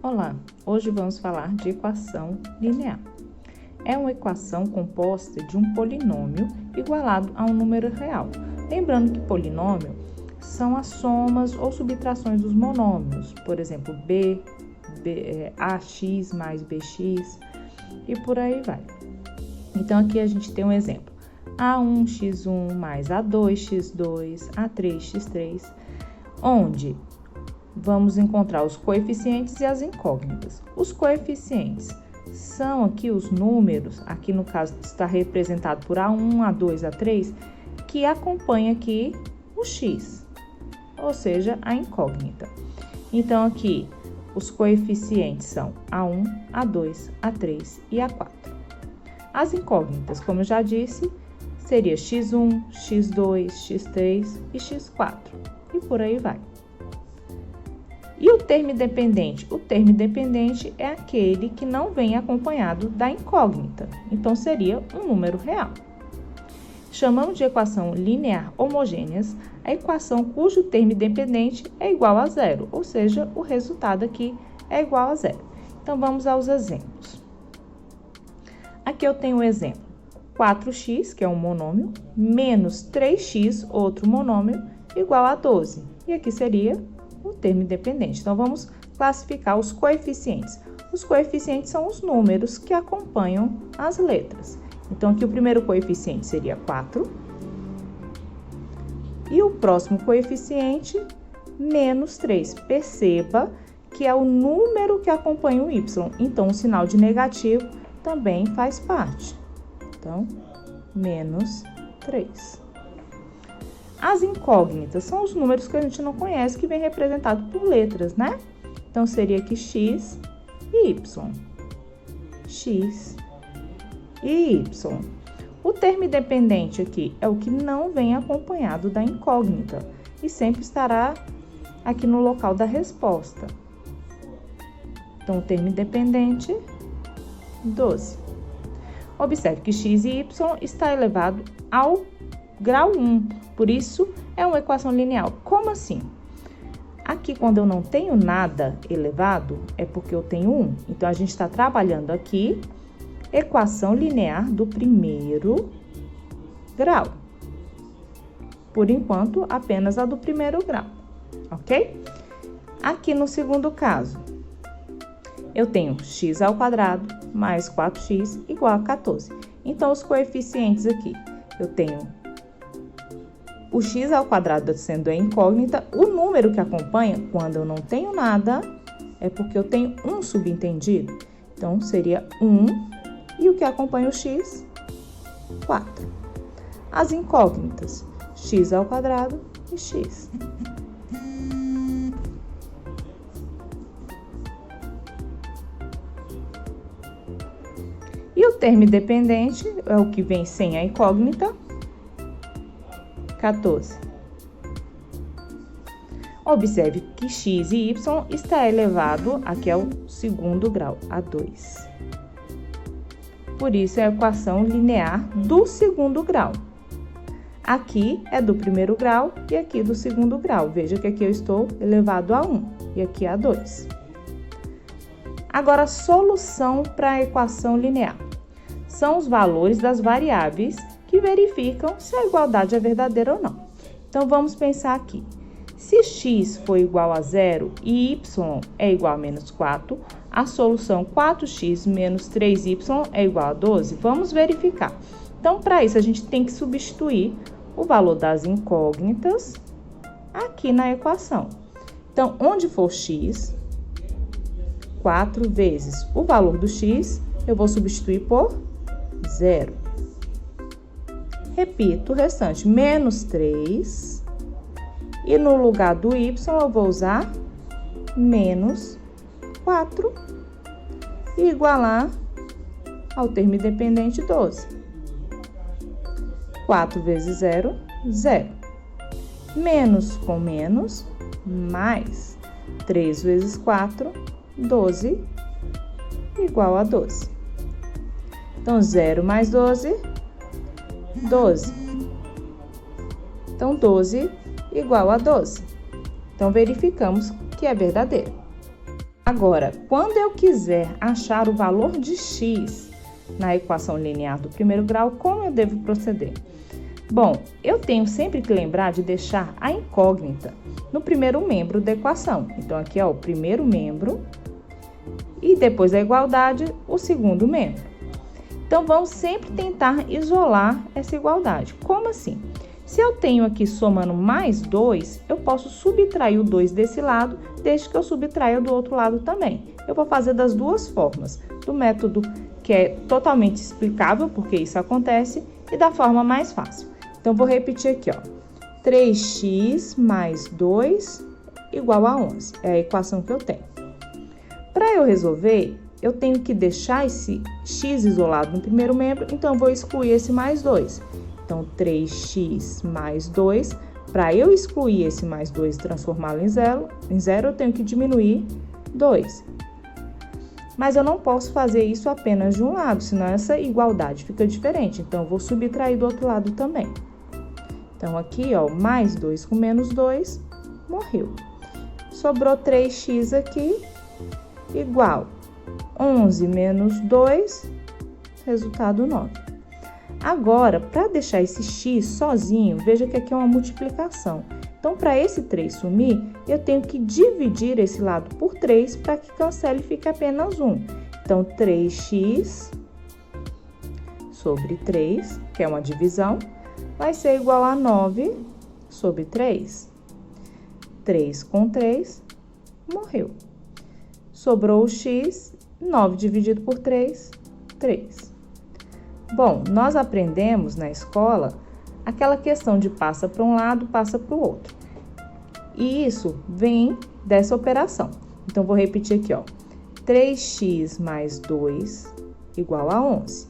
Olá, hoje vamos falar de equação linear. É uma equação composta de um polinômio igualado a um número real. Lembrando que polinômio são as somas ou subtrações dos monômios, por exemplo, ax mais bx e por aí vai. Então, aqui a gente tem um exemplo. A1x1 mais A2x2, A3x3, onde vamos encontrar os coeficientes e as incógnitas. Os coeficientes são aqui os números, aqui no caso está representado por A1, A2, A3, que acompanha aqui o x, ou seja, a incógnita. Então, aqui os coeficientes são A1, A2, A3 e A4. As incógnitas, como eu já disse, seria x1, x2, x3 e x4, e por aí vai. E o termo independente? O termo independente é aquele que não vem acompanhado da incógnita, então seria um número real. Chamamos de equação linear homogêneas a equação cujo termo independente é igual a zero, ou seja, o resultado aqui é igual a zero. Então, vamos aos exemplos. Aqui eu tenho o exemplo 4x, que é um monômio, menos 3x, outro monômio, igual a 12. E aqui seria o termo independente. Então, vamos classificar os coeficientes. Os coeficientes são os números que acompanham as letras. Então, aqui o primeiro coeficiente seria 4. E o próximo coeficiente, menos 3. Perceba que é o número que acompanha o y. Então, o sinal de negativo também faz parte. Então, menos 3. As incógnitas são os números que a gente não conhece, que vem representado por letras, né? Então, seria aqui x e y. X e y. O termo independente aqui é o que não vem acompanhado da incógnita e sempre estará aqui no local da resposta. Então, o termo independente, 12. Observe que x e y está elevado ao grau 1, por isso é uma equação linear. Como assim? Aqui, quando eu não tenho nada elevado, é porque eu tenho 1. Então, a gente está trabalhando aqui equação linear do primeiro grau. Por enquanto, apenas a do primeiro grau, ok? Aqui no segundo caso, eu tenho x ao quadrado mais 4x igual a 14. Então, os coeficientes aqui, eu tenho o x ao quadrado sendo a incógnita, o número que acompanha, quando eu não tenho nada, é porque eu tenho um subentendido. Então, seria 1, e o que acompanha o x, 4. As incógnitas, x ao quadrado e x. E o termo independente é o que vem sem a incógnita, 14. Observe que x e y está elevado aqui ao segundo grau, a 2. Por isso, é a equação linear do segundo grau. Aqui é do primeiro grau e aqui do segundo grau. Veja que aqui eu estou elevado a 1 e aqui a 2. Agora, solução para a equação linear. São os valores das variáveis que verificam se a igualdade é verdadeira ou não. Então, vamos pensar aqui. Se x for igual a 0 e y é igual a menos 4, a solução 4x menos 3y é igual a 12? Vamos verificar. Então, para isso, a gente tem que substituir o valor das incógnitas aqui na equação. Então, onde for x, 4 vezes o valor do x, eu vou substituir por 0. Repito o restante, menos 3. E no lugar do y, eu vou usar menos 4 e igualar ao termo independente 12. 4 vezes 0, 0. Menos com menos, mais. 3 vezes 4, 12, igual a 12. Então, 0 mais 12, 12. Então, 12 igual a 12. Então, verificamos que é verdadeiro. Agora, quando eu quiser achar o valor de x na equação linear do primeiro grau, como eu devo proceder? Bom, eu tenho sempre que lembrar de deixar a incógnita no primeiro membro da equação. Então, aqui é o primeiro membro e depois da igualdade, o segundo membro. Então, vamos sempre tentar isolar essa igualdade. Como assim? Se eu tenho aqui somando mais 2, eu posso subtrair o 2 desse lado, desde que eu subtraia do outro lado também. Eu vou fazer das duas formas, do método que é totalmente explicável, porque isso acontece, e da forma mais fácil. Então, vou repetir aqui, ó. 3x mais 2 igual a 11. É a equação que eu tenho. Para eu resolver, eu tenho que deixar esse x isolado no primeiro membro, então eu vou excluir esse mais 2. Então, 3x mais 2, para eu excluir esse mais 2 e transformá-lo em zero, eu tenho que diminuir 2. Mas eu não posso fazer isso apenas de um lado, senão essa igualdade fica diferente. Então, eu vou subtrair do outro lado também. Então, aqui, ó, mais 2 com menos 2, morreu. Sobrou 3x aqui, igual 11 menos 2, resultado 9. Agora, para deixar esse x sozinho, veja que aqui é uma multiplicação. Então, para esse 3 sumir, eu tenho que dividir esse lado por 3 para que cancele e fique apenas 1. Então, 3x sobre 3, que é uma divisão, vai ser igual a 9 sobre 3. 3 com 3, morreu. Sobrou o x, 9 dividido por 3, 3. Bom, nós aprendemos na escola aquela questão de passa para um lado, passa para o outro. E isso vem dessa operação. Então, vou repetir aqui, ó. 3x mais 2 igual a 11.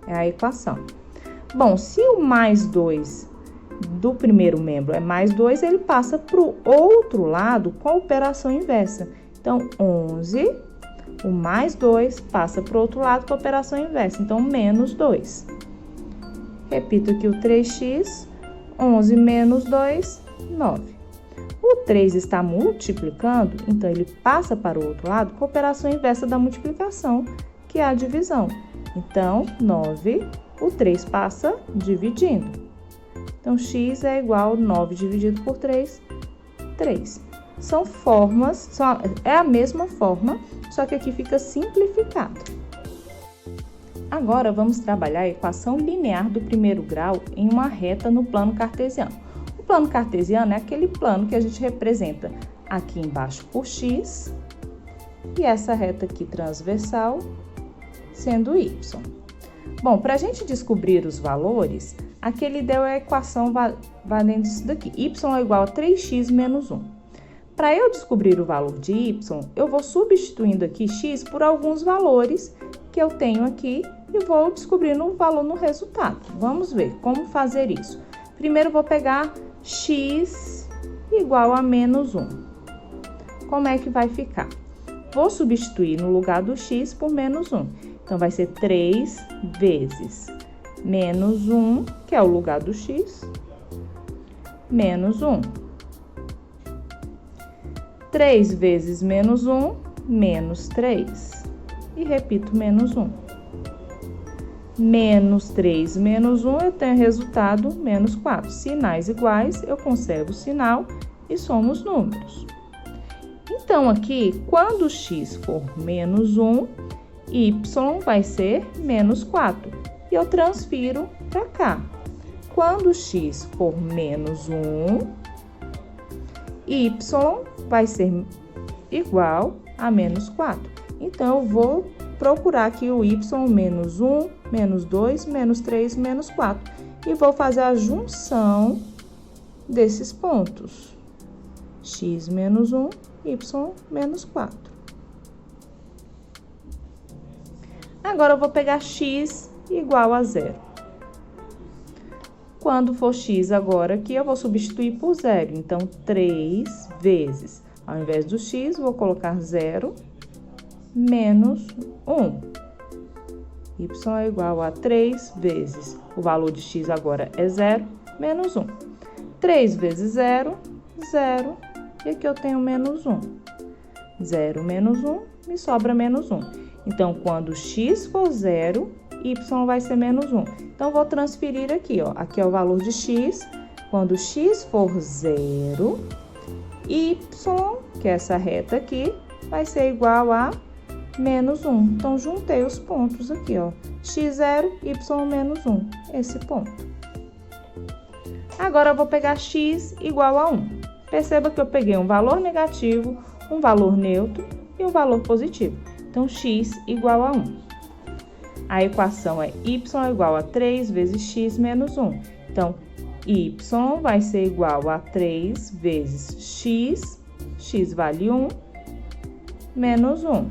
É a equação. Bom, se o mais 2 do primeiro membro é mais 2, ele passa para o outro lado com a operação inversa. Então, 11, o mais 2 passa para o outro lado com a operação inversa. Então, menos 2. Repito aqui o 3x, 11 menos 2, 9. O 3 está multiplicando, então ele passa para o outro lado com a operação inversa da multiplicação, que é a divisão. Então, 9, o 3 passa dividindo. Então, x é igual a 9 dividido por 3, 3. São formas, é a mesma forma, só que aqui fica simplificado. Agora, vamos trabalhar a equação linear do primeiro grau em uma reta no plano cartesiano. O plano cartesiano é aquele plano que a gente representa aqui embaixo por x e essa reta aqui transversal sendo y. Bom, para a gente descobrir os valores, aqui ele deu a equação valendo isso daqui. Y é igual a 3x menos 1. Para eu descobrir o valor de y, eu vou substituindo aqui x por alguns valores que eu tenho aqui e vou descobrindo o valor no resultado. Vamos ver como fazer isso. Primeiro, vou pegar x igual a menos 1. Como é que vai ficar? Vou substituir no lugar do x por menos 1. Então, vai ser 3 vezes menos 1, que é o lugar do x, menos 1. 3 vezes menos 1, menos 3. E repito, menos 1. Menos 3 menos 1, eu tenho resultado menos 4. Sinais iguais, eu conservo o sinal e somo os números. Então, aqui, quando x for menos 1, y vai ser menos 4. E eu transfiro para cá. Quando x for menos 1, y vai ser igual a menos 4. Então, eu vou procurar aqui o y menos 1, menos 2, menos 3, menos 4. E vou fazer a junção desses pontos. X menos 1, y menos 4. Agora, eu vou pegar x igual a 0. Quando for x agora aqui, eu vou substituir por 0. Então, 3 vezes, ao invés do x, vou colocar 0 menos 1. Y é igual a 3 vezes, o valor de x agora é 0, menos 1. 3 vezes 0, 0. E aqui eu tenho menos 1. 0 menos 1, me sobra menos 1. Então, quando x for 0, y vai ser menos 1. Então, vou transferir aqui, ó. Aqui é o valor de x. Quando x for 0, y, que é essa reta aqui, vai ser igual a menos 1. Então, juntei os pontos aqui, ó. x0, y menos 1. Esse ponto. Agora, eu vou pegar x igual a 1. Perceba que eu peguei um valor negativo, um valor neutro e um valor positivo. Então, x igual a 1. A equação é y igual a 3 vezes x menos 1. Então, y vai ser igual a 3 vezes x, x vale 1, menos 1.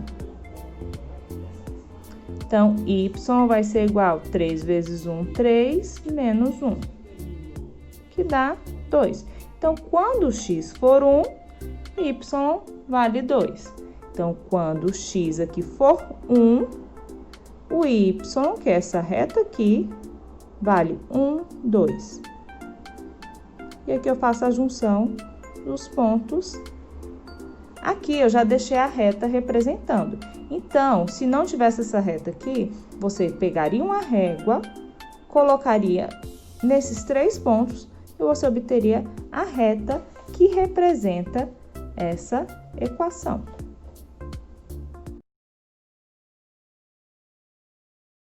Então, y vai ser igual a 3 vezes 1, 3, menos 1, que dá 2. Então, quando x for 1, y vale 2. Então, quando x aqui for 1, o y, que é essa reta aqui, vale 1, 2. E aqui eu faço a junção dos pontos. Aqui eu já deixei a reta representando. Então, se não tivesse essa reta aqui, você pegaria uma régua, colocaria nesses 3 pontos e você obteria a reta que representa essa equação.